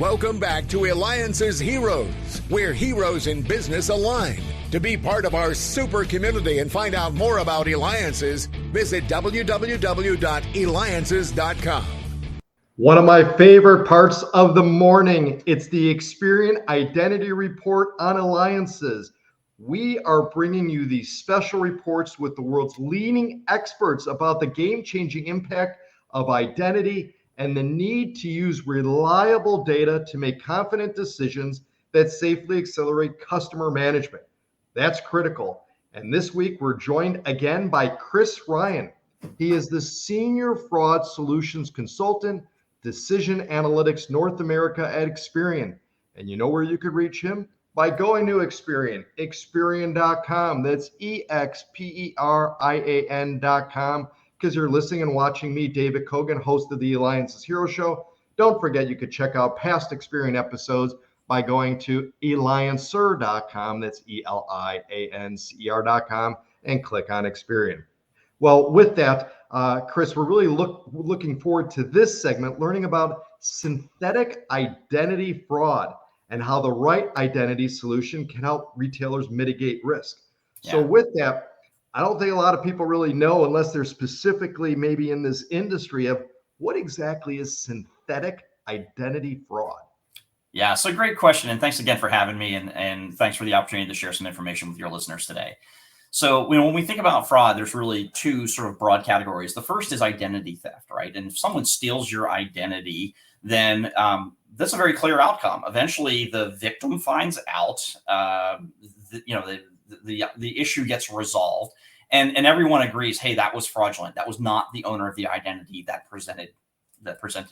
Welcome back to Eliances Heroes, where heroes in business align. To be part of our super community and find out more about Eliances, visit www.Eliances.com. One of my favorite parts of the morning, it's the Experian Identity Report on Eliances. We are bringing you these special reports with the world's leading experts about the game-changing impact of identity and the need to use reliable data to make confident decisions that safely accelerate customer management. That's critical. And this week, we're joined again by Chris Ryan. He is the Senior Fraud Solutions Consultant, Decision Analytics North America at Experian. And you know where you could reach him? By going to Experian, Experian.com. That's Experian.com. Because you're listening and watching me, David Kogan, host of the Eliances Hero Show. Don't forget you could check out past Experian episodes by going to Eliancer.com. That's Eliancer.com and click on Experian. Well, with that, Chris, we're really looking forward to this segment, learning about synthetic identity fraud and how the right identity solution can help retailers mitigate risk. Yeah. So with that, I don't think a lot of people really know, unless they're specifically maybe in this industry, of what exactly is synthetic identity fraud. Yeah, so great question. And thanks again for having me. And thanks for the opportunity to share some information with your listeners today. So when we think about fraud, there's really two sort of broad categories. The first is identity theft, right? And if someone steals your identity, then that's a very clear outcome. Eventually, the victim finds out, the issue gets resolved, and everyone agrees, hey, that was fraudulent. That was not the owner of the identity that presented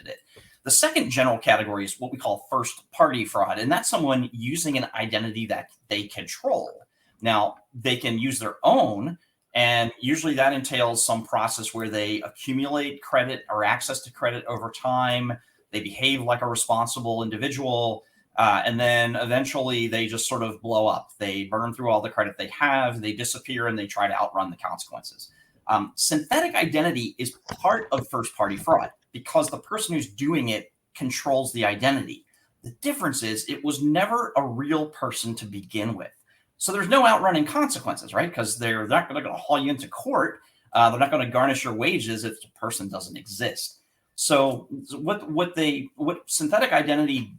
it. The second general category is what we call first-party fraud, and that's someone using an identity that they control. Now, they can use their own, and usually that entails some process where they accumulate credit or access to credit over time. They behave like a responsible individual, and then eventually they just sort of blow up. They burn through all the credit they have, they disappear, and they try to outrun the consequences. Synthetic identity is part of first-party fraud because the person who's doing it controls the identity. The difference is it was never a real person to begin with. So there's no outrunning consequences, right? Because they're not going to haul you into court. They're not going to garnish your wages if the person doesn't exist. So what synthetic identity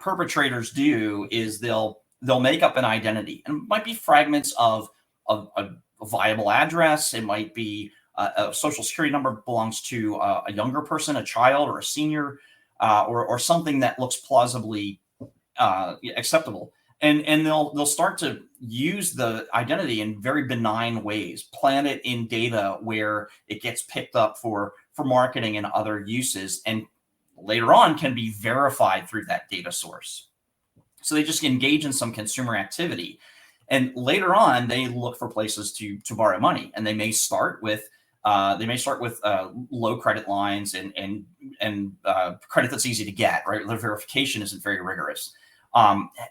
perpetrators do is they'll make up an identity, and it might be fragments of a viable address. It might be a social security number belongs to a younger person, a child, or a senior, or something that looks plausibly acceptable. And they'll start to use the identity in very benign ways, plant it in data where it gets picked up for marketing and other uses, and later on can be verified through that data source. So they just engage in some consumer activity, and later on they look for places to borrow money, and they may start with low credit lines and credit that's easy to get. Right, the verification isn't very rigorous.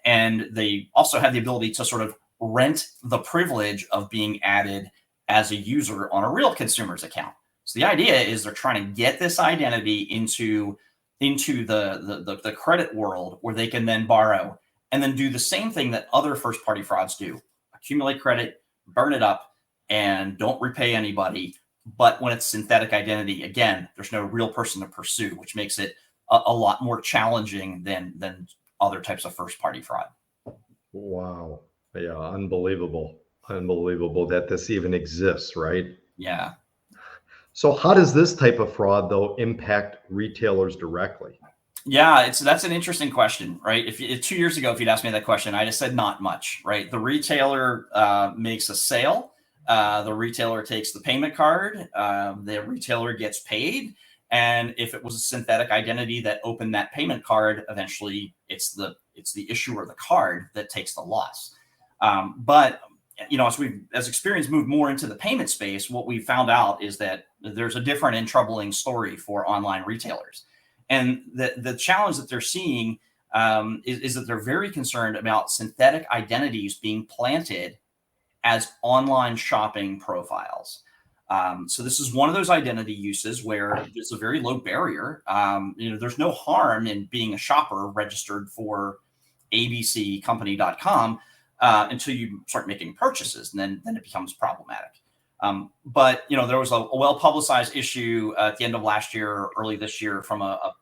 And they also have the ability to sort of rent the privilege of being added as a user on a real consumer's account. So the idea is they're trying to get this identity into the credit world where they can then borrow and then do the same thing that other first-party frauds do: accumulate credit, burn it up, and don't repay anybody. But when it's synthetic identity, again, there's no real person to pursue, which makes it a lot more challenging than other types of first-party fraud. Wow. Yeah, unbelievable that this even exists, right? Yeah. So how does this type of fraud, though, impact retailers directly? Yeah, that's an interesting question, right? If 2 years ago, if you'd asked me that question, I'd have said not much, right? The retailer makes a sale. The retailer takes the payment card. The retailer gets paid. And if it was a synthetic identity that opened that payment card, eventually it's the issuer of the card that takes the loss. But as Experian's moved more into the payment space, what we found out is that there's a different and troubling story for online retailers. And the challenge that they're seeing is that they're very concerned about synthetic identities being planted as online shopping profiles. So this is one of those identity uses where it's a very low barrier. There's no harm in being a shopper registered for abccompany.com until you start making purchases, and then it becomes problematic. But there was a well-publicized issue at the end of last year, or early this year, from a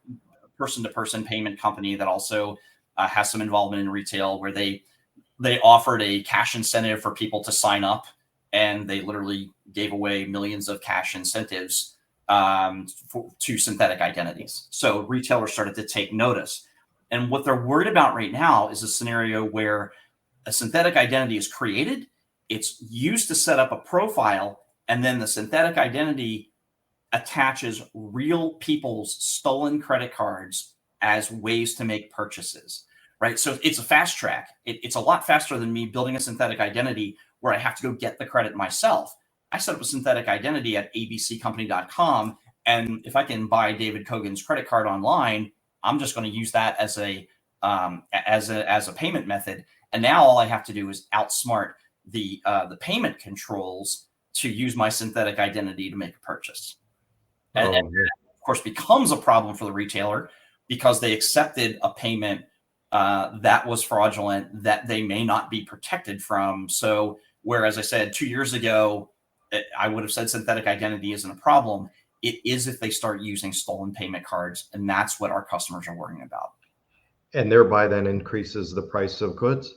person-to-person payment company that also has some involvement in retail, where they offered a cash incentive for people to sign up, and they literally gave away millions of cash incentives to synthetic identities. So retailers started to take notice. And what they're worried about right now is a scenario where a synthetic identity is created, it's used to set up a profile, and then the synthetic identity attaches real people's stolen credit cards as ways to make purchases, right? So it's a fast track. It's a lot faster than me building a synthetic identity where I have to go get the credit myself. I set up a synthetic identity at abccompany.com, and if I can buy David Kogan's credit card online, I'm just going to use that as a payment method. And now all I have to do is outsmart the payment controls to use my synthetic identity to make a purchase. And of course becomes a problem for the retailer because they accepted a payment that was fraudulent, that they may not be protected from. So whereas I said 2 years ago, I would have said synthetic identity isn't a problem, it is if they start using stolen payment cards. And that's what our customers are worrying about. And thereby then increases the price of goods.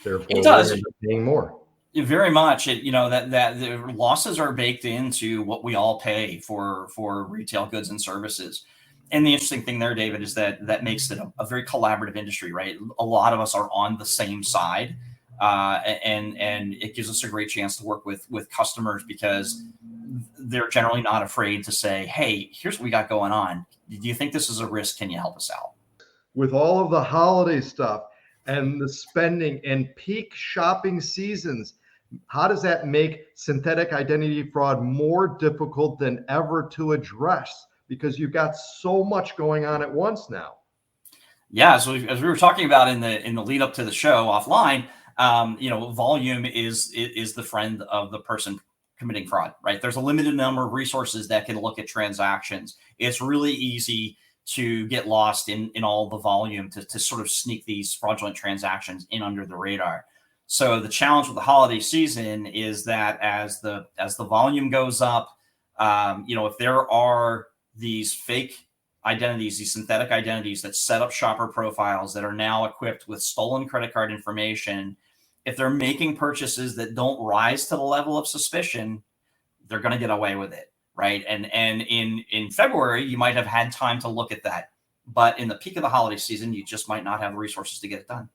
Therefore, it does. We're paying more. Very much. That the losses are baked into what we all pay for retail goods and services. And the interesting thing there, David, is that makes it a very collaborative industry, right? A lot of us are on the same side, and it gives us a great chance to work with customers because they're generally not afraid to say, "Hey, here's what we got going on. Do you think this is a risk? Can you help us out?" With all of the holiday stuff and the spending and peak shopping seasons, how does that make synthetic identity fraud more difficult than ever to address? Because you've got so much going on at once now. Yeah, so as we were talking about in the lead up to the show offline, volume is the friend of the person committing fraud, right? There's a limited number of resources that can look at transactions. It's really easy to get lost in all the volume to sort of sneak these fraudulent transactions in under the radar. So the challenge with the holiday season is that as the volume goes up, if there are these fake identities, these synthetic identities that set up shopper profiles that are now equipped with stolen credit card information, if they're making purchases that don't rise to the level of suspicion, they're going to get away with it, right? And in February, you might have had time to look at that, but in the peak of the holiday season, you just might not have the resources to get it done.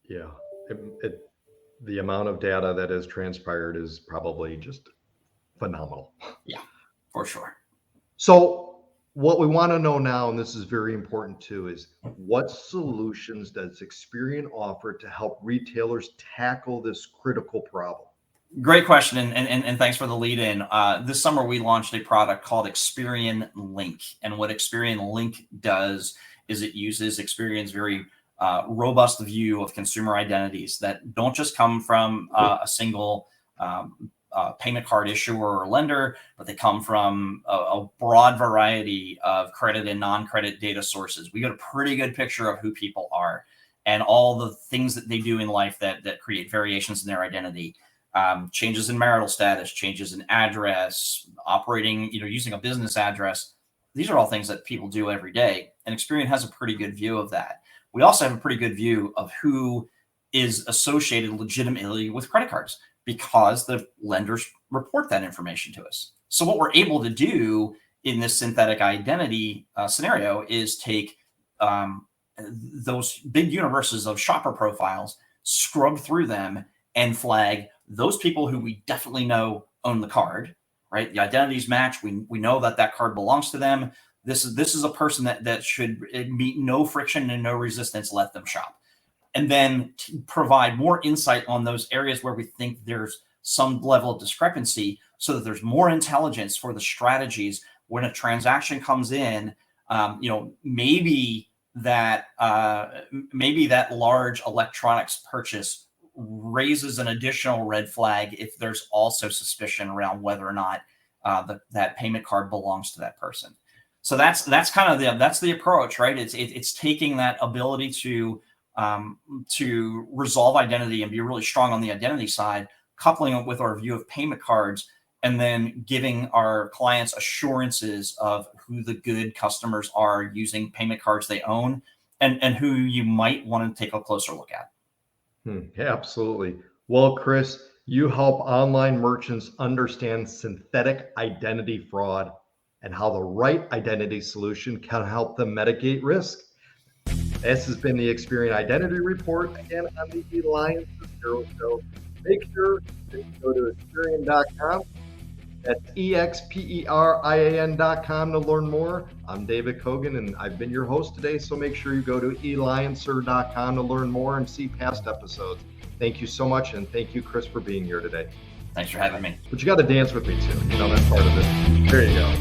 Yeah, the amount of data that has transpired is probably just phenomenal. Yeah, for sure. So what we want to know now, and this is very important too, is what solutions does Experian offer to help retailers tackle this critical problem? Great question, and thanks for the lead in. This summer, we launched a product called Experian Link. And what Experian Link does is it uses Experian's very robust view of consumer identities that don't just come from a single payment card issuer or lender, but they come from a broad variety of credit and non-credit data sources. We get a pretty good picture of who people are and all the things that they do in life that create variations in their identity. Changes in marital status, changes in address, operating, using a business address. These are all things that people do every day. And Experian has a pretty good view of that. We also have a pretty good view of who is associated legitimately with credit cards because the lenders report that information to us. So what we're able to do in this synthetic identity scenario is take those big universes of shopper profiles, scrub through them, and flag those people who we definitely know own the card, right? The identities match. We know that card belongs to them. This is a person that should meet no friction and no resistance. Let them shop. And then provide more insight on those areas where we think there's some level of discrepancy so that there's more intelligence for the strategies when a transaction comes in. Maybe that large electronics purchase raises an additional red flag if there's also suspicion around whether or not that payment card belongs to that person. So that's kind of the approach, right? It's taking that ability to resolve identity and be really strong on the identity side, coupling it with our view of payment cards, and then giving our clients assurances of who the good customers are using payment cards they own, and who you might want to take a closer look at. Yeah, absolutely. Well, Chris, you help online merchants understand synthetic identity fraud and how the right identity solution can help them mitigate risk. This has been the Experian Identity Report, again on the Eliances Hero Show. Make sure that you go to Experian.com. That's EXPERIAN.com to learn more. I'm David Kogan, and I've been your host today, so make sure you go to Eliances.com to learn more and see past episodes. Thank you so much, and thank you, Chris, for being here today. Thanks for having me. But you got to dance with me, too. You know, that's part of it. There you go.